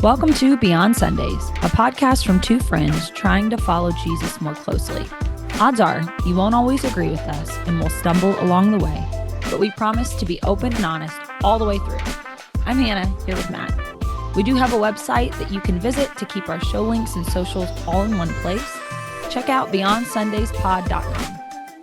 Welcome to Beyond Sundays, a podcast from two friends trying to follow Jesus more closely. Odds are you won't always agree with us and we'll stumble along the way, but we promise to be open and honest all the way through. I'm Hannah, here with Matt. We do have a website that you can visit to keep our show links and socials all in one place. Check out beyondsundays.pod.com.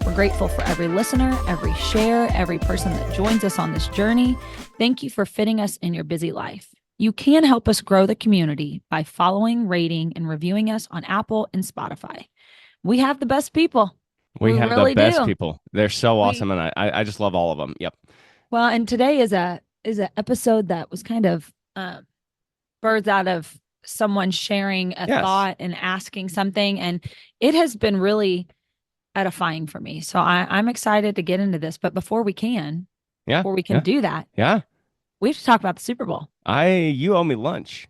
We're grateful for every listener, every share, every person that joins us on this journey. Thank you for fitting us in your busy life. You can help us grow the community by following, rating, and reviewing us on Apple and Spotify. We have the best people. We have really the best do. people. They're so awesome, and I just love all of them. Yep. Well, and today is an episode that was kind of birthed out of someone sharing a thought and asking something, and it has been really edifying for me. So I'm excited to get into this. But before we can do that, we have to talk about the Super Bowl. You owe me lunch.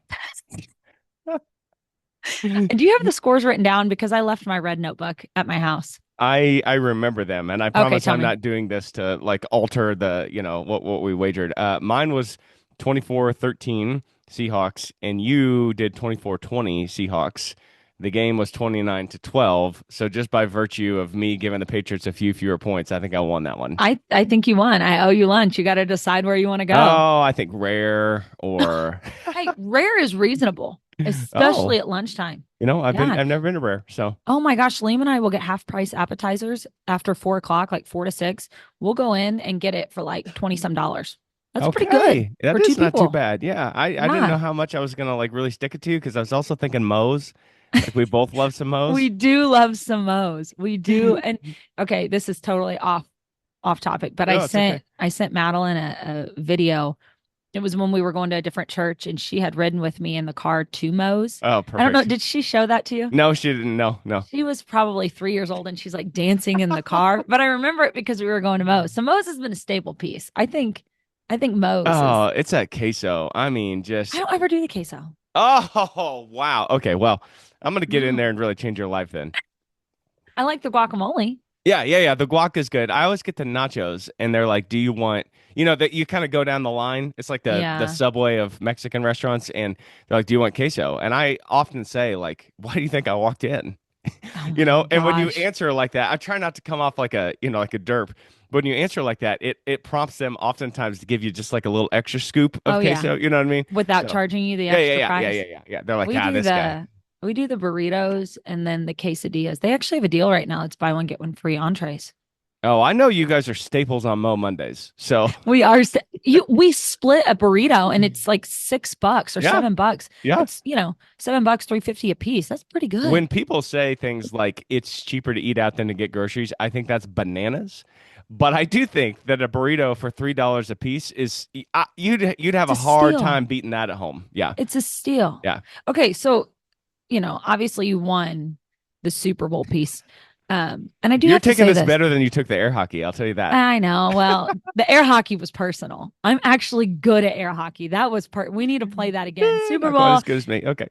Do you have the scores written down? Because I left my red notebook at my house. I remember them, and I promise I'm not doing this to like alter the what we wagered. Mine was 24-13 Seahawks, and you did 24-20 Seahawks. The game was 29-12. So just by virtue of me giving the Patriots a few fewer points, I think I won that one. I think you won. I owe you lunch. You got to decide where you want to go. Oh, I think rare or hey, rare is reasonable, especially at lunchtime. I've never been to rare. So oh my gosh, Liam and I will get half price appetizers after 4 o'clock, like 4 to 6. We'll go in and get it for like $20 some. That's pretty good. That for is two not people. too bad. Yeah. I didn't know how much I was gonna like really stick it to because I was also thinking Moe's. Like we both love some Moe's. We do love some Moe's. We do. And okay, this is totally off topic, but I sent Madeline a video. It was when we were going to a different church and she had ridden with me in the car to Moe's. Oh, perfect. I don't know. Did she show that to you? No, she didn't. No. She was probably 3 years old and she's like dancing in the car. But I remember it because we were going to Moe's. So Moe's has been a staple piece. I think Moe's. Oh, it's that queso. I mean, I don't ever do the queso. Oh, wow. Okay, well, I'm going to get in there and really change your life then. I like the guacamole. Yeah. The guac is good. I always get the nachos, and they're like, do you want, that you kind of go down the line. It's like the Subway of Mexican restaurants, and they're like, do you want queso? And I often say, like, why do you think I walked in? Oh and when you answer like that, I try not to come off like a derp. But when you answer like that, it prompts them oftentimes to give you just like a little extra scoop of queso. You know what I mean? Without charging you the extra price. Yeah. They're like, this guy. We do the burritos and then the quesadillas. They actually have a deal right now. It's buy one, get one free entrees. Oh, I know you guys are staples on Mo Mondays. So we are. We split a burrito and it's like $6 or $7. Yeah. It's, $7, $3.50 a piece. That's pretty good. When people say things like it's cheaper to eat out than to get groceries, I think that's bananas. But I do think that a burrito for $3 a piece is you'd have a hard time beating that at home. Yeah. It's a steal. Yeah. Okay, so obviously you won the Super Bowl piece. And I do You're have to say taking this better than you took the air hockey, I'll tell you that. I know. Well, the air hockey was personal. I'm actually good at air hockey. That was we need to play that again. Super Bowl. Not quite as good as me. Okay.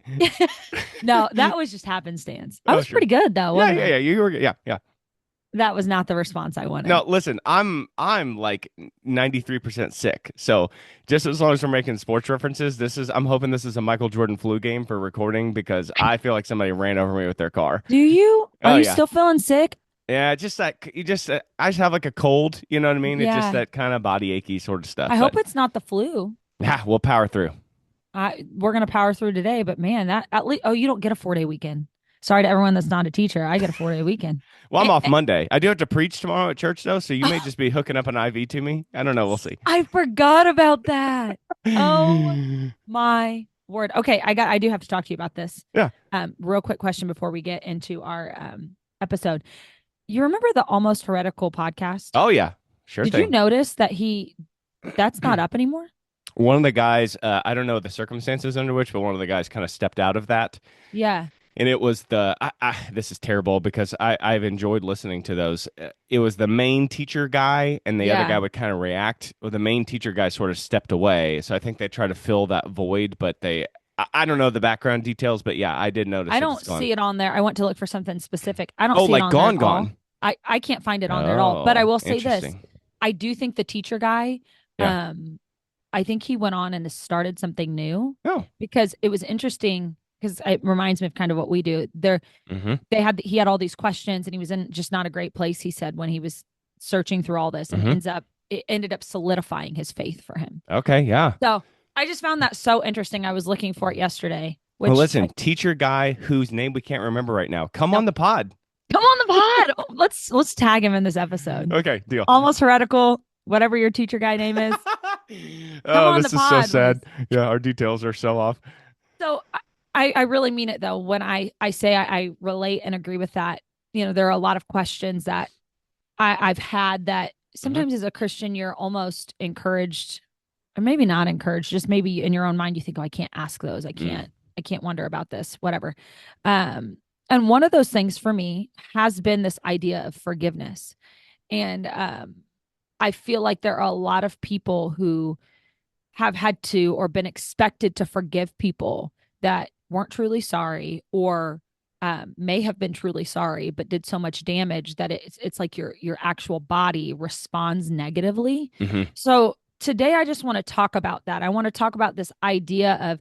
No, that was just happenstance. I was pretty good though. Wasn't yeah. You were good. Yeah. That was not the response I wanted. No, listen, I'm like 93% sick. So just as long as we're making sports references, I'm hoping this is a Michael Jordan flu game for recording because I feel like somebody ran over me with their car. Do you? Are you still feeling sick? Yeah, just that I just have like a cold, you know what I mean? Yeah. It's just that kind of body achy sort of stuff. I hope it's not the flu. Yeah, we'll power through. We're going to power through today, but man, that at least you don't get a 4-day weekend. Sorry to everyone that's not a teacher. I get a 4-day weekend. Well, I'm off Monday. I do have to preach tomorrow at church, though, so you may just be hooking up an IV to me. I don't know. We'll see. I forgot about that. Oh, my word. Okay, I do have to talk to you about this. Yeah. Real quick question before we get into our episode. You remember the Almost Heretical podcast? Oh, yeah. Sure Did thing. you notice that that's not up anymore? One of the guys, I don't know the circumstances under which, but one of the guys kind of stepped out of that. Yeah. And it was this is terrible because I've enjoyed listening to those. It was the main teacher guy and the other guy would kind of react. Well, the main teacher guy sort of stepped away. So I think they try to fill that void, but I don't know the background details, but yeah, I did notice. I don't see it on there. I went to look for something specific. I don't see it on Gone there Gone. I can't find it on there at all. But I will say this. Interesting. I do think the teacher guy, I I think he went on and has started something new Oh. because it was interesting because it reminds me of kind of what we do. He had all these questions and he was in just not a great place, he said, when he was searching through all this, and it ended up solidifying his faith for him. Okay, yeah. So I just found that so interesting. I was looking for it yesterday, Well, which listen, teacher guy whose name we can't remember right now. Come no, on the pod. come on the pod. Let's tag him in this episode. Okay, deal. Almost heretical, whatever your teacher guy name is. Come Oh, on the this is so pod was sad. Yeah, our details are so off. so I really mean it though when I say I relate and agree with that. You know, there are a lot of questions that I've had that sometimes as a Christian you're almost encouraged, or maybe not encouraged, just maybe in your own mind you think, oh, I can't ask those. I can't wonder about this, whatever. And one of those things for me has been this idea of forgiveness. And I feel like there are a lot of people who have had to or been expected to forgive people that weren't truly sorry or may have been truly sorry but did so much damage that it's like your actual body responds negatively. So today I just want to talk about that. I want to talk about this idea of,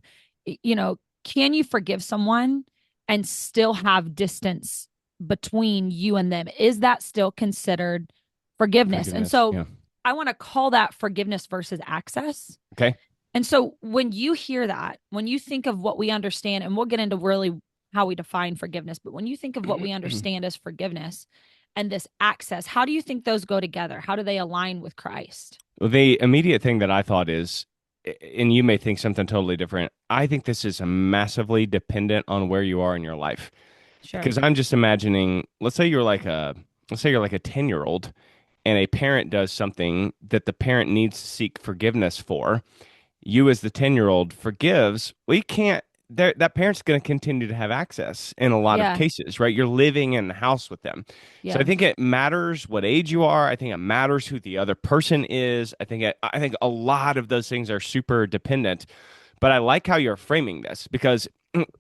can you forgive someone and still have distance between you and them? Is that still considered forgiveness? And so yeah. I want to call that forgiveness versus access. Okay. And so when you hear that, when you think of what we understand, and we'll get into really how we define forgiveness, but when you think of what we understand as forgiveness and this access, how do you think those go together? How do they align with Christ? Well, the immediate thing that I thought is, and you may think something totally different, I think this is massively dependent on where you are in your life. Sure. Because I'm just imagining, let's say you're like a 10-year-old and a parent does something that the parent needs to seek forgiveness for. You as the 10-year-old forgives. We can't, that parent's going to continue to have access in a lot of cases, right? You're living in the house with them. So I think it matters what age you are. I think it matters who the other person is. I think a lot of those things are super dependent. But I like how you're framing this because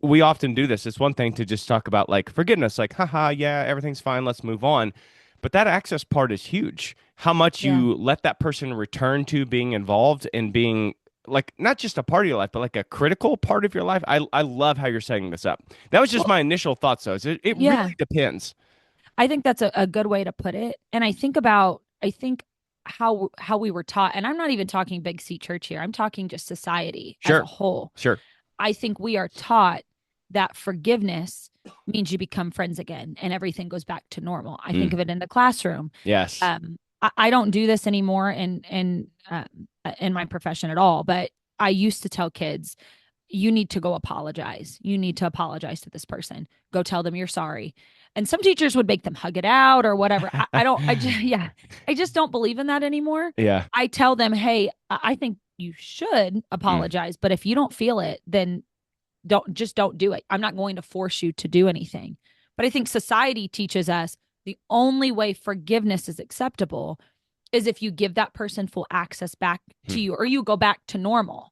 we often do this. It's one thing to just talk about like forgiveness, like, haha, yeah, everything's fine, let's move on. But that access part is huge. How much you let that person return to being involved and being like not just a part of your life, but like a critical part of your life. I love how you're setting this up. That was just my initial thoughts, though. It really depends. I think that's a good way to put it. And I think how we were taught, and I'm not even talking Big C church here. I'm talking just society as a whole. Sure. I think we are taught that forgiveness means you become friends again and everything goes back to normal. I think of it in the classroom. Yes. I don't do this anymore in my profession at all, but I used to tell kids, you need to go apologize. You need to apologize to this person. Go tell them you're sorry. And some teachers would make them hug it out or whatever. I just don't believe in that anymore. Yeah. I tell them, hey, I think you should apologize, but if you don't feel it, then don't do it. I'm not going to force you to do anything. But I think society teaches us the only way forgiveness is acceptable is if you give that person full access back to you or you go back to normal.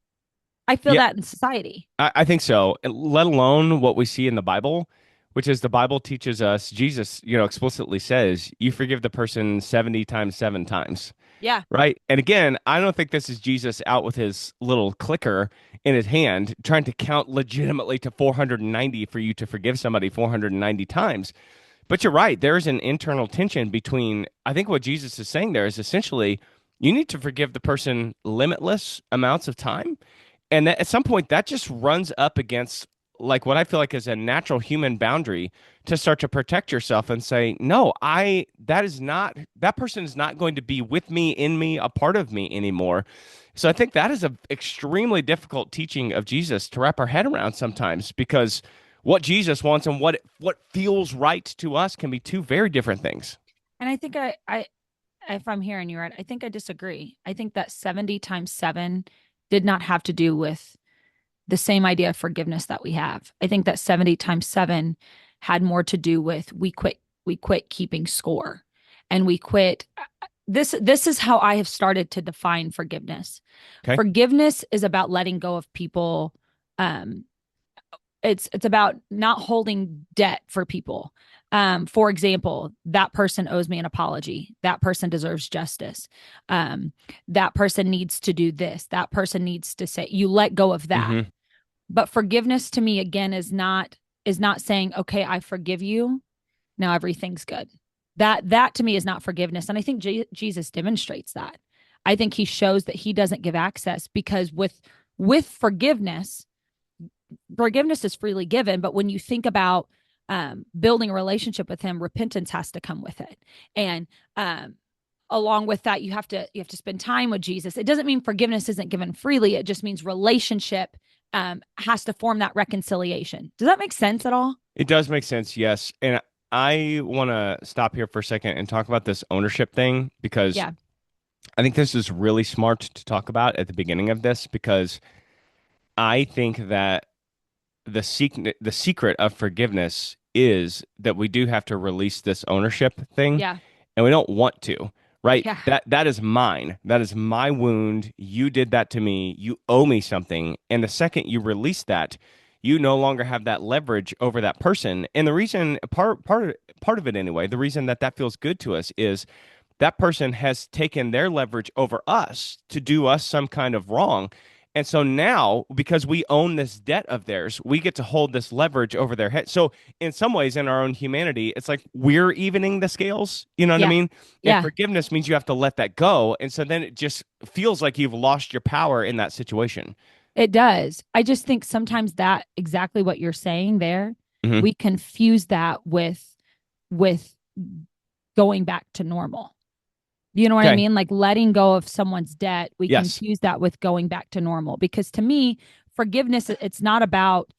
I feel that in society. I think so, let alone what we see in the Bible, which is the Bible teaches us, Jesus, explicitly says, you forgive the person 70 times, 7 times. Yeah. Right. And again, I don't think this is Jesus out with his little clicker in his hand trying to count legitimately to 490 for you to forgive somebody 490 times. But you're right. There's an internal tension between, I think what Jesus is saying there is essentially you need to forgive the person limitless amounts of time. And at some point, that just runs up against like what I feel like is a natural human boundary to start to protect yourself and say, no, that person is not going to be with me, in me, a part of me anymore. So I think that is an extremely difficult teaching of Jesus to wrap our head around sometimes because what Jesus wants and what feels right to us can be two very different things. And I think if I'm hearing you right, I think I disagree. I think that 70 times 7 did not have to do with the same idea of forgiveness that we have. I think that 70 times 7 had more to do with we quit keeping score and we quit. This is how I have started to define forgiveness. Okay. Forgiveness is about letting go of people. It's about not holding debt for people. For example, that person owes me an apology. That person deserves justice. That person needs to do this. That person needs to say, you let go of that. Hmm. But forgiveness to me again is not saying, okay, I forgive you. Now everything's good. That to me is not forgiveness. And I think Jesus demonstrates that. I think he shows that he doesn't give access because with forgiveness is freely given, but when you think about building a relationship with him, repentance has to come with it. And along with that, you have to spend time with Jesus. It doesn't mean forgiveness isn't given freely. It just means relationship has to form that reconciliation. Does that make sense at all? It does make sense, yes. And I want to stop here for a second and talk about this ownership thing because Yeah. I think this is really smart to talk about at the beginning of this because I think that the secret of forgiveness is that we do have to release this ownership thing, Yeah. and we don't want to, right? Yeah. That is mine. That is my wound. You did that to me. You owe me something. And the second you release that, you no longer have that leverage over that person. And the reason part of it anyway, the reason that feels good to us is that person has taken their leverage over us to do us some kind of wrong. And so now, because we own this debt of theirs, we get to hold this leverage over their head. So, in some ways, in our own humanity, it's like we're evening the scales. You know what I Yeah. mean? And Yeah. forgiveness means you have to let that go. And so then it just feels like you've lost your power in that situation. It does. I just think sometimes that exactly what you're saying there, Hmm. we confuse that with going back to normal. You know what I Okay. mean? Like letting go of someone's debt, we Yes. confuse that with going back to normal because to me, forgiveness it's not about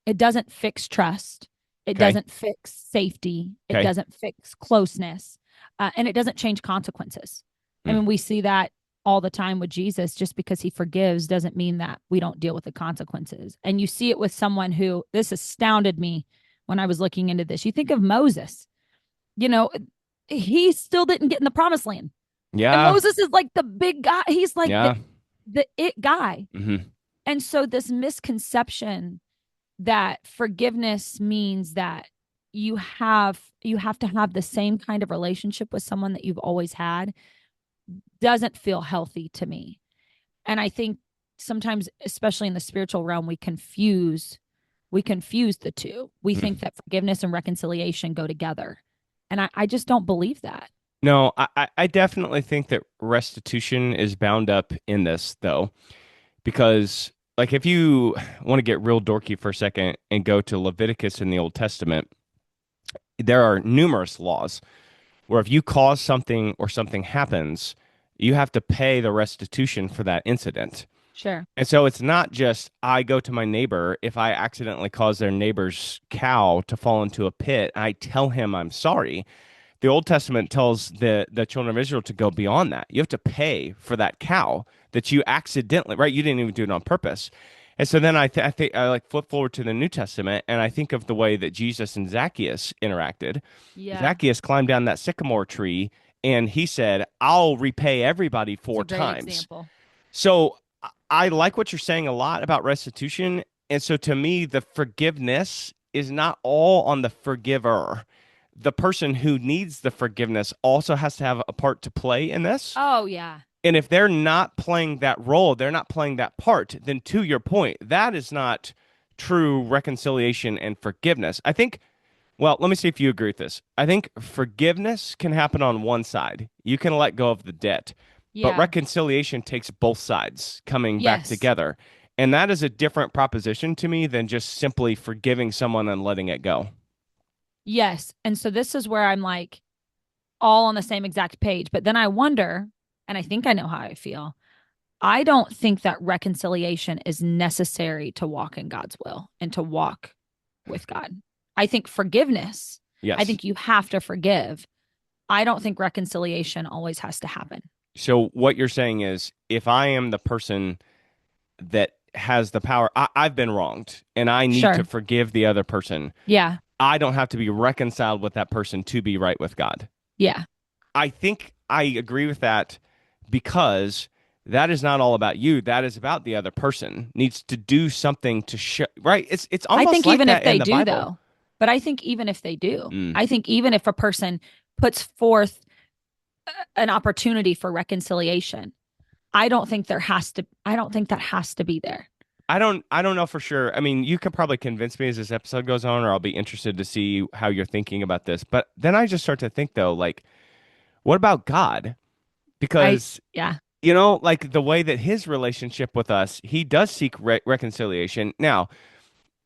it doesn't fix trust. It Okay. doesn't fix safety. It Okay. doesn't fix closeness. And it doesn't change consequences. I Mm. mean, we see that all the time with Jesus. Just because he forgives doesn't mean that we don't deal with the consequences. And you see it with someone who this astounded me when I was looking into this. You think of Moses, you know, he still didn't get in the promised land. And Yeah. Moses is like the big guy. He's like the Yeah. the it guy. Hmm. And so this misconception that forgiveness means that you have to have the same kind of relationship with someone that you've always had doesn't feel healthy to me. And I think sometimes especially in the spiritual realm we confuse the two. We think that forgiveness and reconciliation go together. And I just don't believe that. No, I definitely think that restitution is bound up in this, though, because, like, if you want to get real dorky for a second and go to Leviticus in the Old Testament, there are numerous laws where if you cause something or something happens, you have to pay the restitution for that incident. Sure. And so it's not just I go to my neighbor if I accidentally cause their neighbor's cow to fall into a pit, I tell him I'm sorry. The Old Testament tells the children of Israel to go beyond that. You have to pay for that cow that you accidentally, right? You didn't even do it on purpose. And so then I think I like flip forward to the New Testament and I think of the way that Jesus and Zacchaeus interacted. Yeah. Zacchaeus climbed down that sycamore tree and he said, "I'll repay everybody It's a four great times." example. So I like what you're saying a lot about restitution. And so to me, the forgiveness is not all on the forgiver. The person who needs the forgiveness also has to have a part to play in this. Oh yeah. And if they're not playing that role, they're not playing that part, then to your point, that is not true reconciliation and forgiveness. I think, well, let me see if you agree with this. I think forgiveness can happen on one side. You can let go of the debt, but Yeah. reconciliation takes both sides coming back Yes. together. And that is a different proposition to me than just simply forgiving someone and letting it go. Yes. And so this is where I'm like all on the same exact page. But then I wonder, and I think I know how I feel. I don't think that reconciliation is necessary to walk in God's will and to walk with God. I think forgiveness, I Yes. think you have to forgive. I don't think reconciliation always has to happen. So what you're saying is if I am the person that has the power, I've been wronged and I need to Sure. forgive the other person. Yeah. I don't have to be reconciled with that person to be right with God. Yeah. I think I agree with that because that is not all about you. That is about the other person needs to do something to show, right? It's I almost think like even if that in they the do, Bible. though, But I think even if they do, Mm. I think even if a person puts forth an opportunity for reconciliation, I don't think that has to be there. I don't know for sure. I mean, you could probably convince me as this episode goes on, or I'll be interested to see how you're thinking about this. But then I just start to think though, like, what about God? Because Yeah. like the way that his relationship with us, he does seek reconciliation. Now,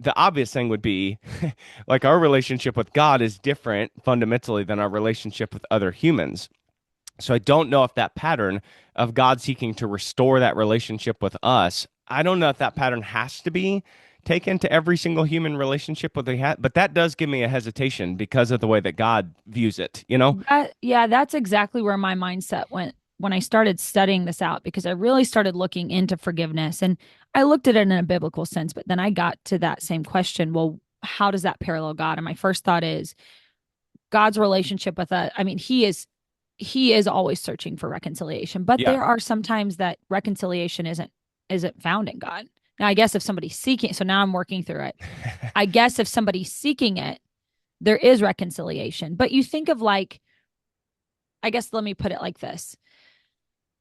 the obvious thing would be like our relationship with God is different fundamentally than our relationship with other humans. So I don't know if that pattern of God seeking to restore that relationship with us, I don't know if that pattern has to be taken to every single human relationship with they have, but that does give me a hesitation because of the way that God views it, you know? Yeah, that's exactly where my mindset went when I started studying this out because I really started looking into forgiveness and I looked at it in a biblical sense, but then I got to that same question, well, how does that parallel God? And my first thought is God's relationship with us. I mean, he is always searching for reconciliation, but Yeah. there are some times that reconciliation isn't found in God. Now, I guess if somebody's seeking, so now I'm working through it. I guess if somebody's seeking it, there is reconciliation. But you think of like, I guess let me put it like this.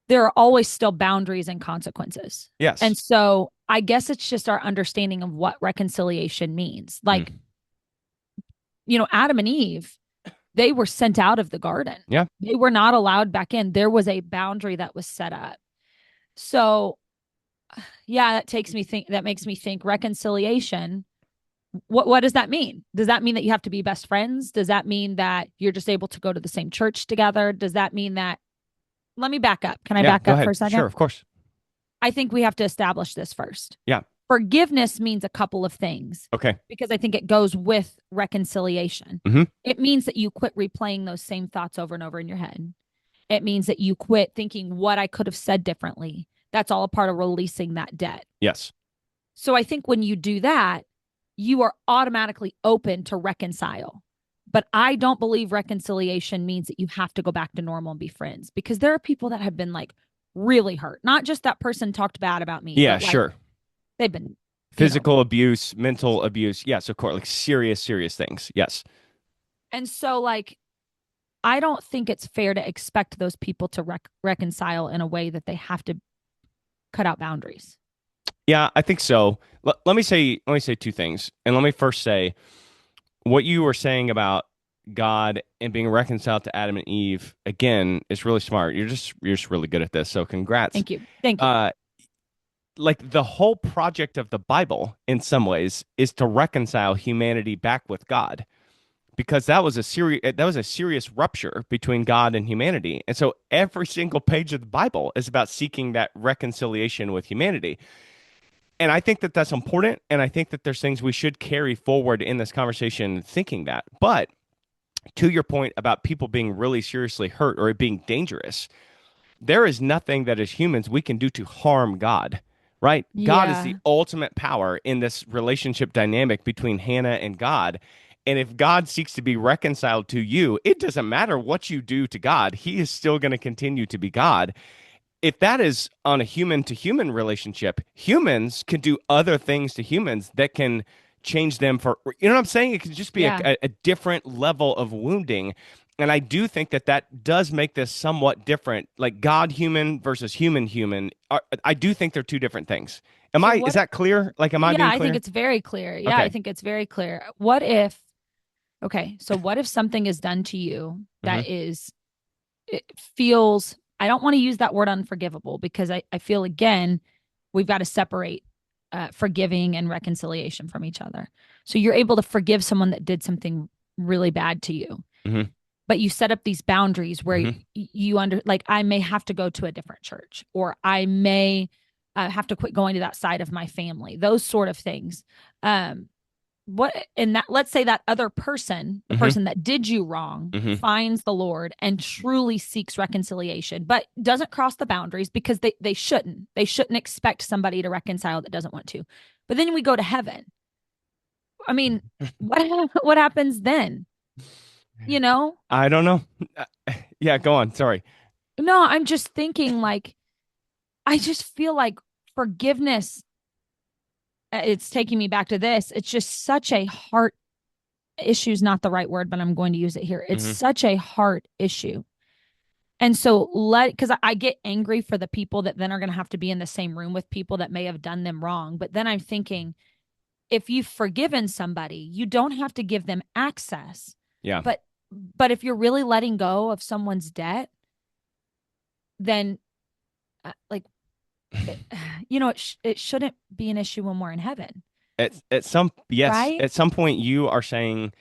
There are always still boundaries and consequences. Yes. And so I guess it's just our understanding of what reconciliation means. Like, Mm. Adam and Eve, they were sent out of the garden. Yeah. They were not allowed back in. There was a boundary that was set up. So, yeah, that makes me think reconciliation. What does that mean? Does that mean that you have to be best friends? Does that mean that you're just able to go to the same church together? Does that mean that let me back up. Can I Yeah. back Go up for ahead. a Sure. second? Of course. I think we have to establish this first. Yeah. Forgiveness means a couple of things Okay. because I think it goes with reconciliation. Mm-hmm. It means that you quit replaying those same thoughts over and over in your head. It means that you quit thinking what I could have said differently. That's all a part of releasing that debt. Yes. So I think when you do that, you are automatically open to reconcile. But I don't believe reconciliation means that you have to go back to normal and be friends because there are people that have been like really hurt. Not just that person talked bad about me, Yeah. but like Sure. they've been, Physical abuse, mental abuse. Yes. Of course. Like serious, serious things. Yes. and so like I don't think it's fair to expect those people to reconcile in a way that they have to cut out boundaries. Yeah, I think so. Let me say two things. And let me first say what you were saying about God and being reconciled to Adam and Eve again is really smart. You're just really good at this. So congrats. Thank you. Thank you. Uh like the whole project of the Bible in some ways is to reconcile humanity back with God because that was a serious rupture between God and humanity. And so every single page of the Bible is about seeking that reconciliation with humanity. And I think that that's important. And I think that there's things we should carry forward in this conversation thinking that. But to your point about people being really seriously hurt or it being dangerous, there is nothing that as humans we can do to harm God, right? God is the Yeah. ultimate power in this relationship dynamic between Hannah and God. And if God seeks to be reconciled to you, it doesn't matter what you do to God, he is still going to continue to be God. If that is on a human to human relationship, humans can do other things to humans that can change them for, you know what I'm saying? It can just be Yeah. a different level of wounding. And I do think that that does make this somewhat different, like God human versus human human. I do think they're two different things. So Is what that clear? Like, am I Yeah, being I think clear? it's very clear. Yeah, I Okay. think it's very clear. So what if something is done to you Hmm. that is, it feels, I don't want to use that word unforgivable because I feel again, we've got to separate forgiving and reconciliation from each other. So you're able to forgive someone that did something really bad to you, Hmm. but you set up these boundaries where Hmm. you like, I may have to go to a different church or I may have to quit going to that side of my family, those sort of things. Um, what and that let's say that other person, the Hmm. person that did you wrong, Hmm. finds the Lord and truly seeks reconciliation, but doesn't cross the boundaries because they shouldn't expect somebody to reconcile that doesn't want to. But then we go to heaven. I mean, what happens then? You know? I don't know. Yeah, go on. Sorry. No, I'm just thinking like I just feel like forgiveness, it's taking me back to this. It's just such a heart. issue is not the right word, but I'm going to use it here. It's Hmm. such a heart issue. And so because I get angry for the people that then are going to have to be in the same room with people that may have done them wrong. But then I'm thinking, if you've forgiven somebody, you don't have to give them access. Yeah. But if you're really letting go of someone's debt, then like it, it shouldn't be an issue when we're in heaven, Yes, right? at some point you are saying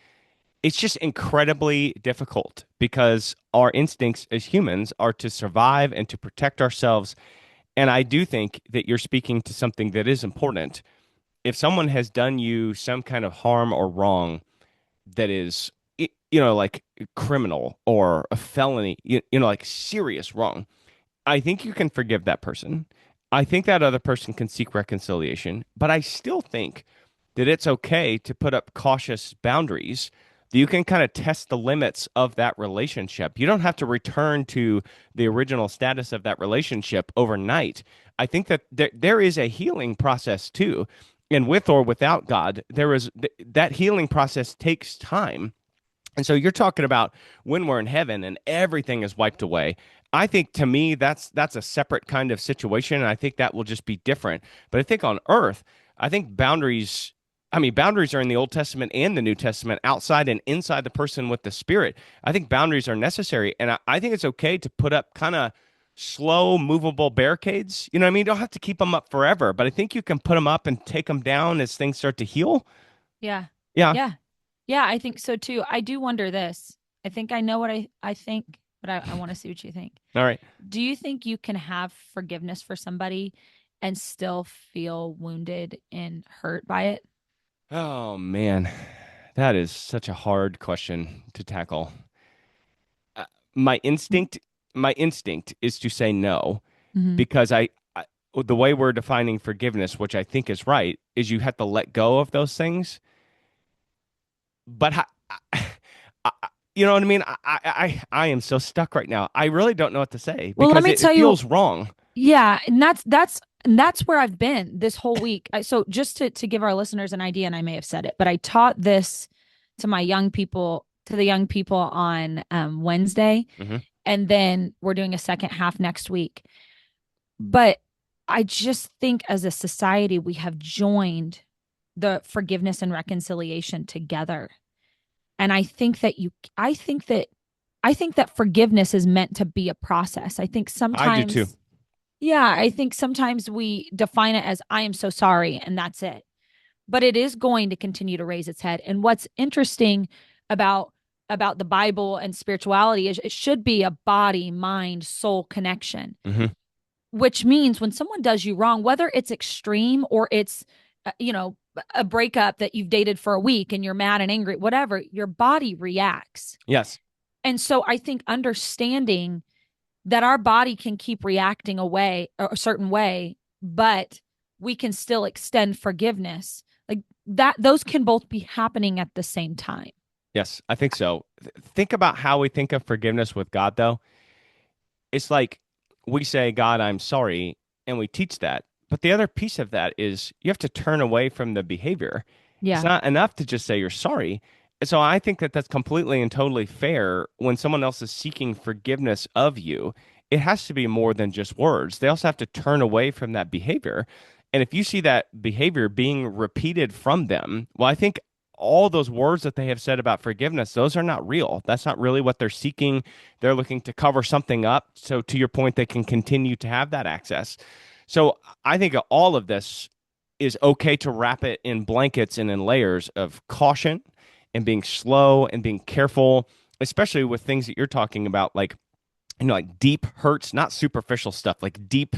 it's just incredibly difficult because our instincts as humans are to survive and to protect ourselves. And I do think that you're speaking to something that is important. If someone has done you some kind of harm or wrong that is, like criminal or a felony, like serious wrong, I think you can forgive that person. I think that other person can seek reconciliation, but I still think that it's okay to put up cautious boundaries that you can kind of test the limits of that relationship. You don't have to return to the original status of that relationship overnight. I think that there is a healing process too. And with or without God, that healing process takes time. And so you're talking about when we're in heaven and everything is wiped away. I think to me that's a separate kind of situation, and I think that will just be different. But I think on earth, I think boundaries. I mean, boundaries are in the Old Testament and the New Testament, outside and inside the person with the Spirit. I think boundaries are necessary, and I think it's okay to put up kind of slow, movable barricades. You know what I mean? You don't have to keep them up forever, but I think you can put them up and take them down as things start to heal. Yeah. Yeah. Yeah. Yeah, I think so too. I do wonder this. I think I know what I think, but I want to see what you think. All right. Do you think you can have forgiveness for somebody and still feel wounded and hurt by it? Oh man, that is such a hard question to tackle. Uh, my instinct, my instinct is to say no Mm-hmm. because the way we're defining forgiveness, which I think is right, is you have to let go of those things. But I, you know what I mean? I am so stuck right now. I really don't know what to say Well, let because me it tell you, feels wrong. yeah, and that's where I've been this whole week. So just to give our listeners an idea, and I may have said it, but I taught this to the young people on Wednesday, Hmm. and then we're doing a second half next week. But I just think as a society, we have joined the forgiveness and reconciliation together. And I think that forgiveness is meant to be a process. I do too. I think sometimes we define it as I am so sorry and that's it. But it is going to continue to raise its head. And what's interesting about the Bible and spirituality is it should be a body, mind, soul connection, Hmm. which means when someone does you wrong, whether it's extreme or it's, you know, a breakup that you've dated for a week and you're mad and angry, whatever, your body reacts. Yes. And so I think understanding that our body can keep reacting a certain way, but we can still extend forgiveness. Like that, those can both be happening at the same time. Yes, I think so. Think about how we think of forgiveness with God, though. It's like we say, God, I'm sorry, and we teach that. But the other piece of that is you have to turn away from the behavior. It's Yeah. not enough to just say you're sorry. And so I think that that's completely and totally fair when someone else is seeking forgiveness of you. It has to be more than just words. They also have to turn away from that behavior. And if you see that behavior being repeated from them, well, I think all those words that they have said about forgiveness, those are not real. That's not really what they're seeking. They're looking to cover something up. So, to your point, they can continue to have that access. So, I think all of this is okay to wrap it in blankets and in layers of caution and being slow and being careful, especially with things that you're talking about, like, like deep hurts, not superficial stuff, like deep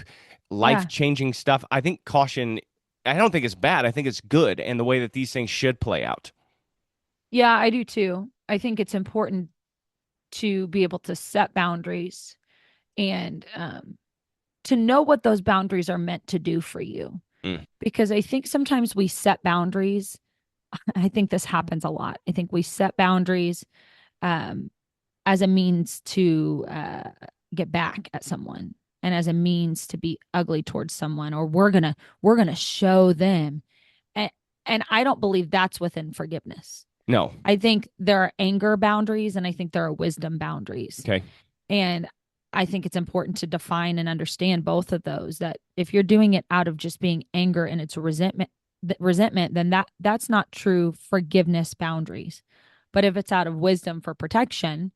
life Yeah. changing stuff. I think caution, I don't think it's bad. I think it's good and the way that these things should play out. Yeah, I do too. I think it's important to be able to set boundaries and to know what those boundaries are meant to do for you. Mm. Because I think sometimes we set boundaries. I think this happens a lot. I think we set boundaries um, as a means to get back at someone and as a means to be ugly towards someone, or we're gonna show them. And, and I don't believe that's within forgiveness. No. I think there are anger boundaries and I think there are wisdom boundaries. Okay. And I think it's important to define and understand both of those, that if you're doing it out of just being anger and it's resentment, then that's not true forgiveness boundaries. But if it's out of wisdom for protection,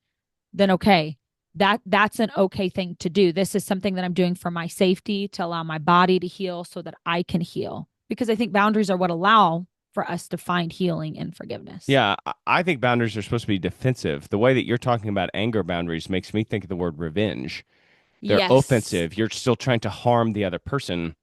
then okay, that's an okay thing to do. This is something that I'm doing for my safety, to allow my body to heal so that I can heal. Because I think boundaries are what allow for us to find healing and forgiveness. Yeah, I think boundaries are supposed to be defensive. The way that you're talking about anger boundaries makes me think of the word revenge. They're Yes. offensive. You're still trying to harm the other person.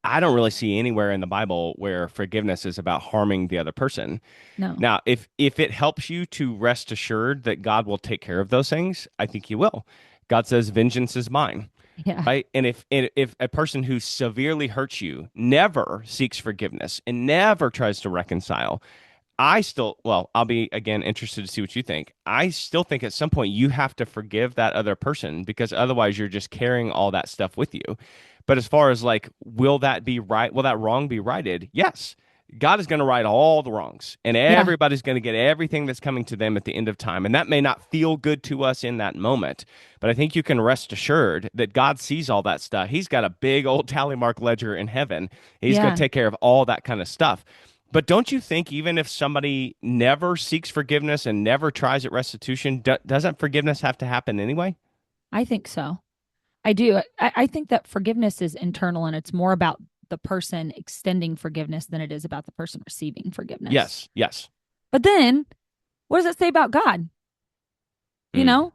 I don't really see anywhere in the Bible where forgiveness is about harming the other person. No. Now, if it helps you to rest assured that God will take care of those things, I think He will. God says, "Vengeance is mine." Yeah. Right? And if a person who severely hurts you never seeks forgiveness and never tries to reconcile, I'll be again interested to see what you think. I still think at some point you have to forgive that other person because otherwise you're just carrying all that stuff with you. But as far as like, will that be right? Will that wrong be righted? Yes. God is going to right all the wrongs and Yeah. everybody's going to get everything that's coming to them at the end of time. And that may not feel good to us in that moment, but I think you can rest assured that God sees all that stuff. He's got a big old tally mark ledger in heaven. He's going to Yeah. take care of all that kind of stuff. But don't you think even if somebody never seeks forgiveness and never tries at restitution, doesn't forgiveness have to happen anyway? I think so. I do. I think that forgiveness is internal and it's more about the person extending forgiveness than it is about the person receiving forgiveness. Yes, yes. But then what does it say about God? You Mm, know,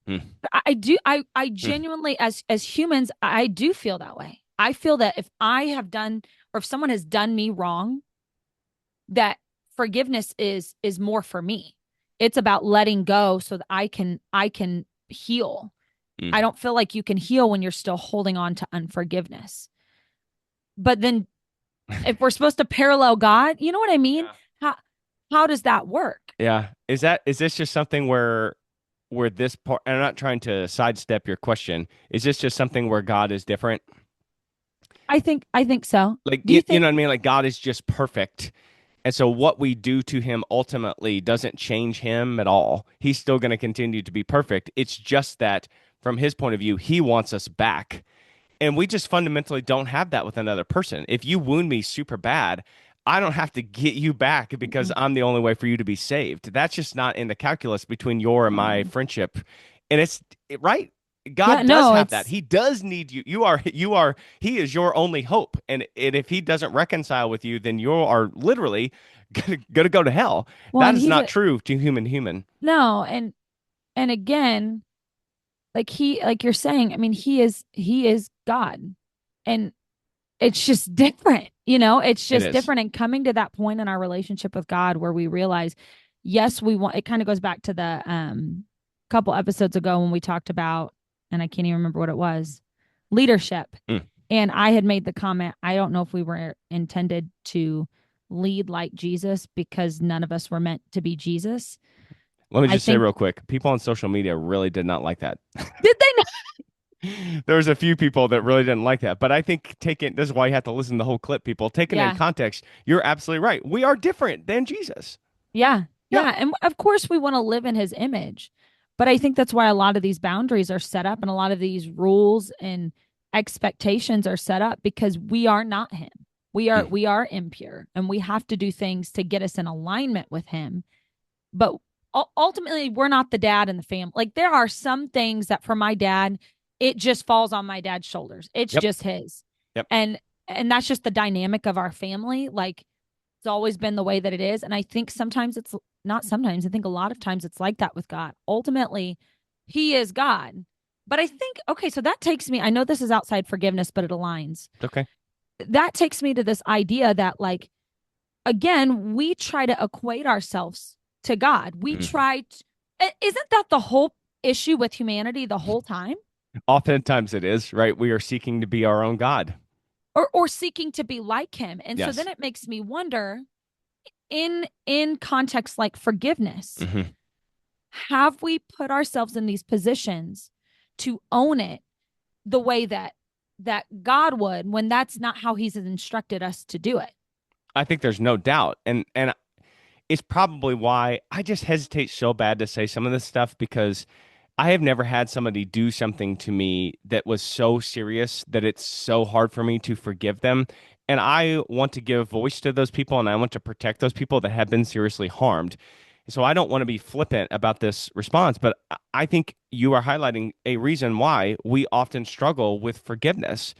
mm, I do. I mm, genuinely, as humans, I do feel that way. I feel that if I have done, or if someone has done me wrong, that forgiveness is more for me. It's about letting go so that I can heal. I mm. don't feel like you can heal when you're still holding on to unforgiveness. But then if we're supposed to parallel God, you know what I mean? Yeah. How how does that work? Yeah. Is this just something where this part, and I'm not trying to sidestep your question. Is this just something where God is different? I think so. Like Do you you think know what I mean? Like God is just perfect. And so what we do to him ultimately doesn't change him at all. He's still going to continue to be perfect. It's just that from his point of view, he wants us back. And we just fundamentally don't have that with another person. If you wound me super bad, I don't have to get you back because I'm the only way for you to be saved. That's just not in the calculus between your and my no. friendship. And right. Yeah, God does no, have that. it's He does need you. He is your only hope. And if he doesn't reconcile with you, then you are literally gonna go to hell. well, That and is he's not a true to human. no, and again, like you're saying, I mean, he is God. And it's just different, it's It just is. different. And coming to that point in our relationship with God where we realize, yes, we want, it kind of goes back to the couple episodes ago when we talked about, and I can't even remember what it was, leadership. Mm. And I had made the comment, I don't know if we were intended to lead like Jesus because none of us were meant to be Jesus. Let me I just say think, real quick, people on social media really did not like that. did they not? There was a few people that really didn't like that, but I think taking this is why you have to listen to the whole clip. People taken in Yeah. context, you're absolutely right. We are different than Jesus. Yeah. Yeah. Yeah. And of course, we want to live in his image. But I think that's why a lot of these boundaries are set up and a lot of these rules and expectations are set up because we are not him. We are Mm. we are impure and we have to do things to get us in alignment with him. But ultimately, we're not the dad in the family. Like there are some things that for my dad, it just falls on my dad's shoulders. It's Yep. just his. Yep. And and that's just the dynamic of our family. Like it's always been the way that it is. And I think sometimes it's not sometimes, I think a lot of times it's like that with God. Ultimately, he is God. But I think, okay, so that takes me, I know this is outside forgiveness, but it aligns. It's okay. That takes me to this idea that, like, again, we try to equate ourselves to God. We Mm. try, isn't that the whole issue with humanity the whole time? Oftentimes it is, right? We are seeking to be our own God. Or seeking to be like him. And so then Yes. it makes me wonder in context like forgiveness, Hmm. have we put ourselves in these positions to own it the way that God would when that's not how he's instructed us to do it? I think there's no doubt. And is probably why I just hesitate so bad to say some of this stuff because I have never had somebody do something to me that was so serious that it's so hard for me to forgive them. And I want to give voice to those people and I want to protect those people that have been seriously harmed. So I don't want to be flippant about this response, but I think you are highlighting a reason why we often struggle with forgiveness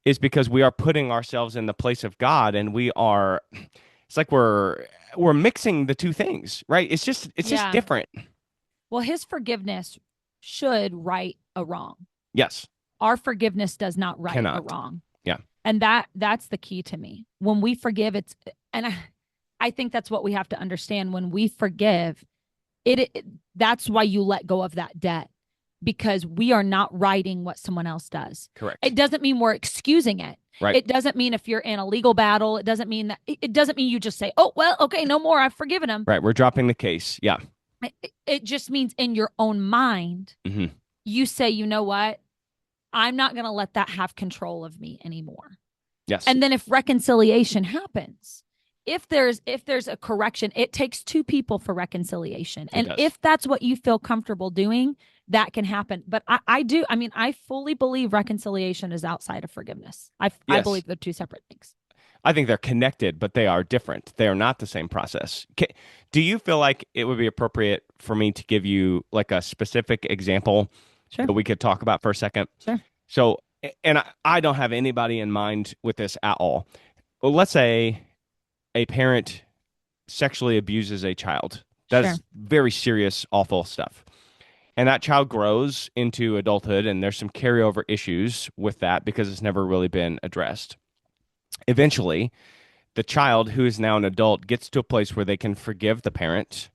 is because we are putting ourselves in the place of God and we are it's like we're mixing the two things, right? It's just Yeah. different. Well, his forgiveness should right a wrong. Yes. Our forgiveness does not right a Cannot. wrong. Yeah. And that's the key to me. When we forgive, and I think that's what we have to understand. When we forgive, that's why you let go of that debt because we are not righting what someone else does. Correct. It doesn't mean we're excusing it. Right. It doesn't mean if you're in a legal battle, it doesn't mean that it doesn't mean you just say, "Oh, well, okay, no more. I've forgiven him." Right. We're dropping the case. Yeah. It just means in your own mind, Hmm. you say, "You know what? I'm not going to let that have control of me anymore." Yes. And then if reconciliation happens, if there's a correction, it takes two people for reconciliation. And if that's what you feel comfortable doing, that can happen. But I fully believe reconciliation is outside of forgiveness. I believe they're two separate things. I think they're connected, but they are different. They are not the same process. Do you feel like it would be appropriate for me to give you like a specific example Sure. that we could talk about for a second? Sure. So, and I don't have anybody in mind with this at all. Well, let's say a parent sexually abuses a child. That's Sure. very serious, awful stuff. And that child grows into adulthood, and there's some carryover issues with that because it's never really been addressed. Eventually, the child who is now an adult gets to a place where they can forgive the parent.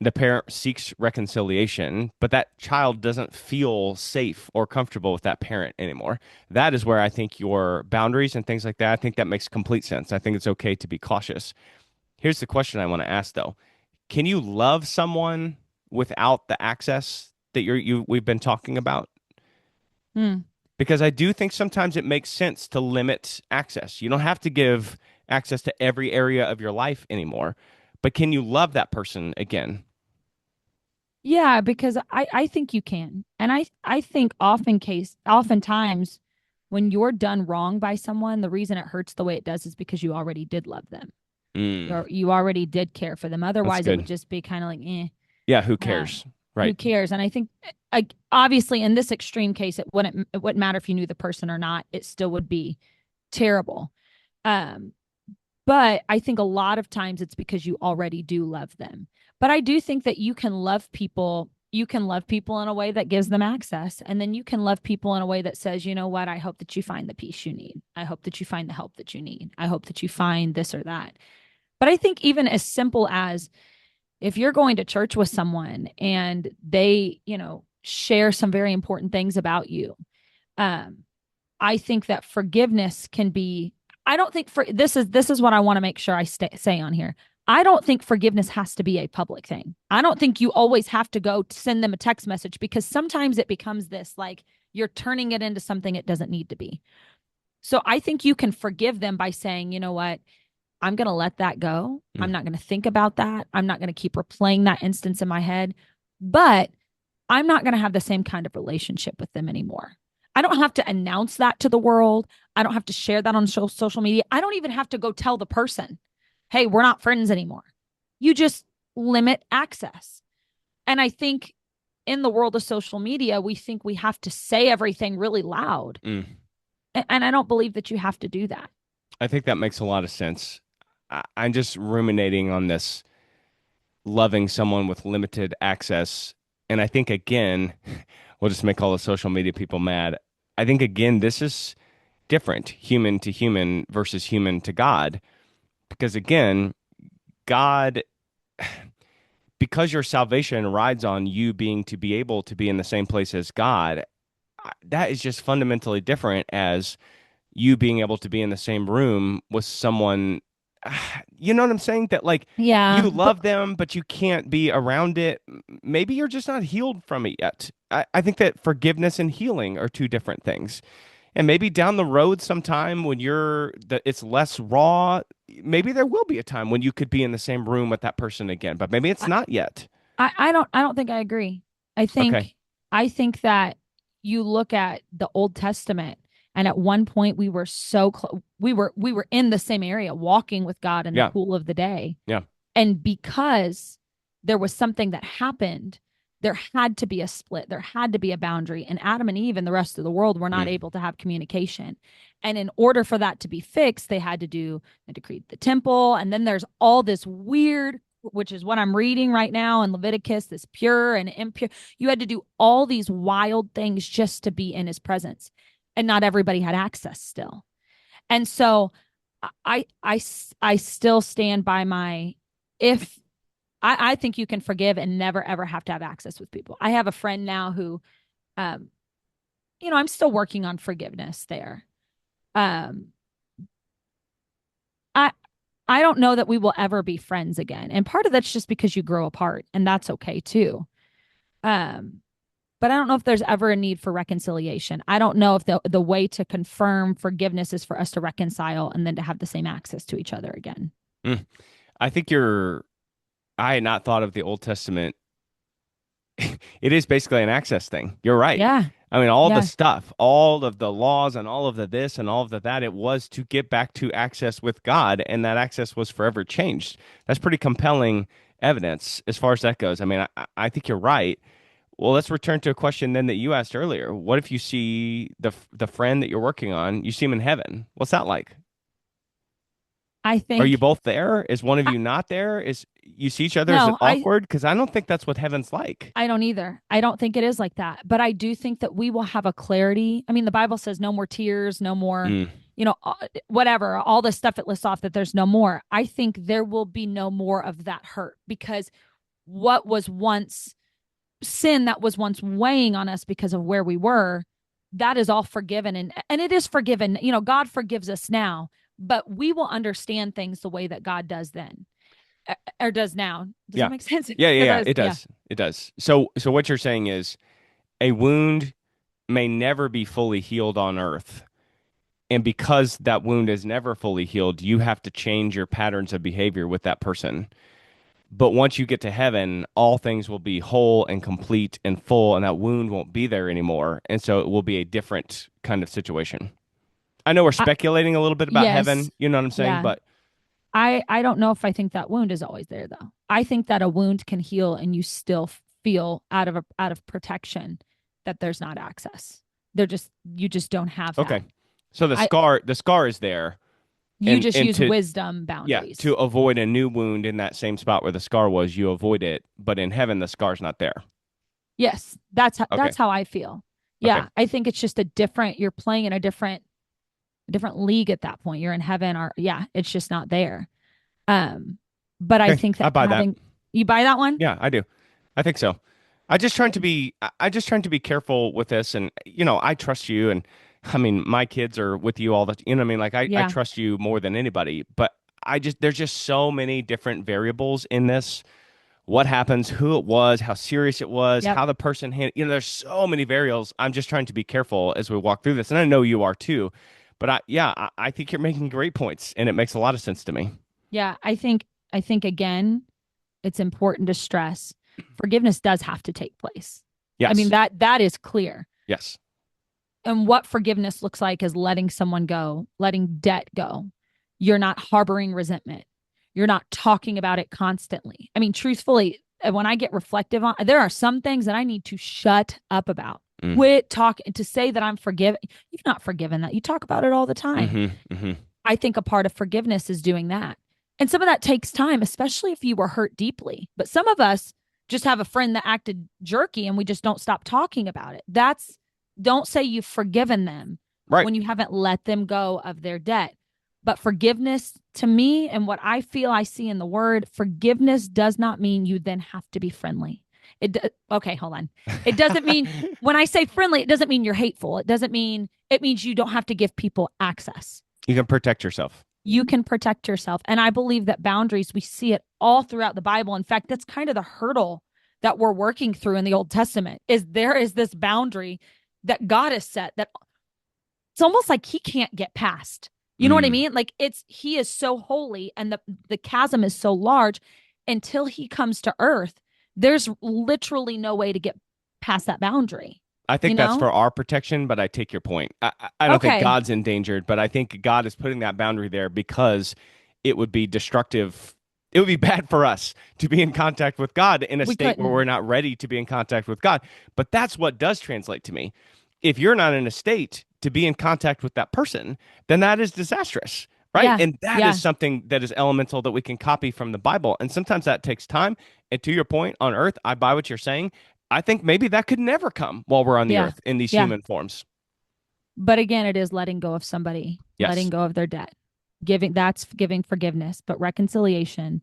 The parent seeks reconciliation, but that child doesn't feel safe or comfortable with that parent anymore. That is where I think your boundaries and things like that, I think that makes complete sense. I think it's okay to be cautious. Here's the question I want to ask though. Can you love someone without the access that we've been talking about? Hmm. Because I do think sometimes it makes sense to limit access. You don't have to give access to every area of your life anymore, but can you love that person again? Yeah, because I think you can. And I think oftentimes when you're done wrong by someone, the reason it hurts the way it does is because you already did love them. Mm, You already did care for them. that's Otherwise, it would good. just be kind of like, Yeah, who uh, cares? who Right. cares? And I think, obviously, in this extreme case, it wouldn't matter if you knew the person or not. It still would be terrible. Um, but I think a lot of times it's because you already do love them. But I do think that you can love people. You can love people in a way that gives them access. And then you can love people in a way that says, you know what? I hope that you find the peace you need. I hope that you find the help that you need. I hope that you find this or that. But I think even as simple as if you're going to church with someone and they, share some very important things about you, um, I think that forgiveness can be. I don't think for this is what I want to make sure I say on here. I don't think forgiveness has to be a public thing. I don't think you always have to go send them a text message because sometimes it becomes this like you're turning it into something it doesn't need to be. So I think you can forgive them by saying, you know what, I'm going to let that go. I'm Mm. not going to think about that. I'm not going to keep replaying that instance in my head, but I'm not going to have the same kind of relationship with them anymore. I don't have to announce that to the world. I don't have to share that on social media. I don't even have to go tell the person, hey, we're not friends anymore. You just limit access. And I think in the world of social media, we think we have to say everything really loud. Mm. And I don't believe that you have to do that. I think that makes a lot of sense. I'm just ruminating on this loving someone with limited access. And I think, again, we'll just make all the social media people mad. I think, again, this is different, human to human versus human to God. Because, again, God, because your salvation rides on you being to be able to be in the same place as God, that is just fundamentally different as you being able to be in the same room with someone. You know what I'm saying? That like Yeah. you love them, but you can't be around it. Maybe you're just not healed from it yet. I think that forgiveness and healing are two different things. And maybe down the road sometime when it's less raw, maybe there will be a time when you could be in the same room with that person again, but maybe it's I, not yet. I don't think I agree. I Okay. think I think that you look at the Old Testament, and at one point we were so close, we were in the same area walking with God in the Yeah. cool of the day. Yeah. And because there was something that happened, there had to be a split, there had to be a boundary, and Adam and Eve and the rest of the world were not Mm. able to have communication. And in order for that to be fixed, they create the temple, and then there's all this weird, which is what I'm reading right now in Leviticus, this pure and impure. You had to do all these wild things just to be in his presence, and not everybody had access still. And so I still stand by my, if I think you can forgive and never ever have to have access with people. I have a friend now who, um, I'm still working on forgiveness there. Um, I I don't know that we will ever be friends again, and part of that's just because you grow apart, and that's okay too. Um, but I don't know if there's ever a need for reconciliation. I don't know if the way to confirm forgiveness is for us to reconcile and then to have the same access to each other again. Mm. I think I had not thought of the Old Testament. It is basically an access thing. You're right. Yeah. I mean, all the Yeah. stuff, all of the laws and all of the this and all of the that, it was to get back to access with God, and that access was forever changed. That's pretty compelling evidence as far as that goes. I mean, I think you're right. Well, let's return to a question then that you asked earlier. What if you see the friend that you're working on, you see him in heaven? What's that like? I Are you think both there? Is one of I, you not there? Is you see each other? Is it no, awkward? Because I don't think that's what heaven's like. I don't either. I don't think it is like that. But I do think that we will have a clarity. I mean, the Bible says no more tears, no more, Mm, whatever, all the stuff it lists off that there's no more. I think there will be no more of that hurt, because what was once sin that was once weighing on us because of where we were, that is all forgiven, and it is forgiven. God forgives us now, but we will understand things the way that God does then, or does now. Does yeah. that make sense? Yeah, yeah, Because yeah. It yeah. does. It does. So what you're saying is a wound may never be fully healed on earth. And because that wound is never fully healed, you have to change your patterns of behavior with that person. But once you get to heaven, all things will be whole and complete and full, and that wound won't be there anymore. And so it will be a different kind of situation. I know we're I, speculating a little bit about yes. heaven, you know what I'm saying? Yeah. But I don't know if I think that wound is always there though. I think that a wound can heal and you still feel out of protection that there's not access. You just don't have that. okay. So I the scar is there, You and just and use to wisdom yeah, to boundaries. avoid a new wound in that same spot where the scar was, you avoid it, but in heaven the scar's not there. Yes, Okay. that's how I feel. Okay. Yeah, I think it's just a different, you're playing in a different league at that point. You're in heaven, or yeah, it's just not there. Um but I Okay. think I that buy that. having, you buy that one? Yeah, I do. I think so. I just trying to be careful with this, and I trust you, and I mean my kids are with you all the what I mean, like I Yeah. trust you more than anybody, but there's just so many different variables in this. What happens, who it was, how serious it was, Yep. how the person there's so many variables. I'm just trying to be careful as we walk through this, and I know you are too. But I think you're making great points, and it makes a lot of sense to me. Yeah, I think again, it's important to stress forgiveness does have to take place. I mean, Yes. that is clear. Yes. And what forgiveness looks like is letting someone go, letting debt go. You're not harboring resentment. You're not talking about it constantly. I mean, truthfully, when I get reflective on, there are some things that I need to shut up about. Mm. Quit talking, to say that I'm forgiven. You've not forgiven that. You talk about it all the time. Mm-hmm. Mm-hmm. I think a part of forgiveness is doing that. And some of that takes time, especially if you were hurt deeply. But some of us just have a friend that acted jerky and we just don't stop talking about it. Don't say you've forgiven them Right. when you haven't let them go of their debt. But forgiveness, to me, and what I feel I see in the word, forgiveness does not mean you then have to be friendly. Okay, hold on. It doesn't mean, when I say friendly, it doesn't mean you're hateful. It means you don't have to give people access. You can protect yourself. You can protect yourself. And I believe that boundaries, we see it all throughout the Bible. In fact, that's kind of the hurdle that we're working through in the Old Testament, is there is this boundary that God has set that almost like he can't get past. You know what I mean? Like he is so holy and the chasm is so large until he comes to earth. There's literally no way to get past that boundary. I think that's for our protection, but I take your point. I don't think God's endangered, but I think God is putting that boundary there because it would be destructive. It would be bad for us to be in contact with God in a state where we're not ready to be in contact with God. But that's what does translate to me. If you're not in a state to be in contact with that person, then that is disastrous, right? Yeah, and that is something that is elemental that we can copy from the Bible. And sometimes that takes time. And to your point, on earth, I buy what you're saying. I think maybe that could never come while we're on the earth in these human forms. But again, it is letting go of somebody, letting go of their debt. That's giving forgiveness, but reconciliation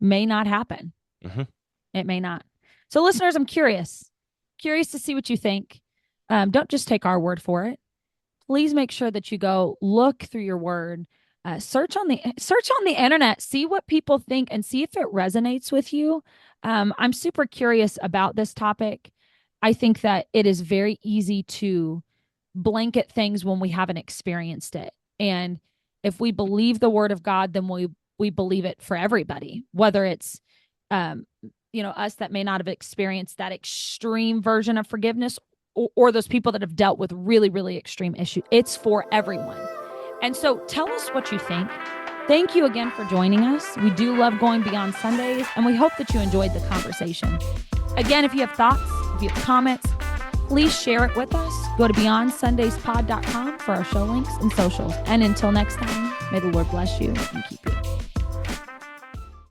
may not happen. Mm-hmm. It may not. So listeners, I'm curious to see what you think. Don't just take our word for it. Please make sure that you go look through your word, search on the internet, see what people think and see if it resonates with you. I'm super curious about this topic. I think that it is very easy to blanket things when we haven't experienced it. And if we believe the word of God, then we believe it for everybody, whether it's, us that may not have experienced that extreme version of forgiveness or those people that have dealt with really, really extreme issues. It's for everyone. And so tell us what you think. Thank you again for joining us. We do love going beyond Sundays, and we hope that you enjoyed the conversation. Again, if you have thoughts, if you have comments, please share it with us. Go to beyondsundayspod.com for our show links and socials. And until next time, may the Lord bless you and keep you.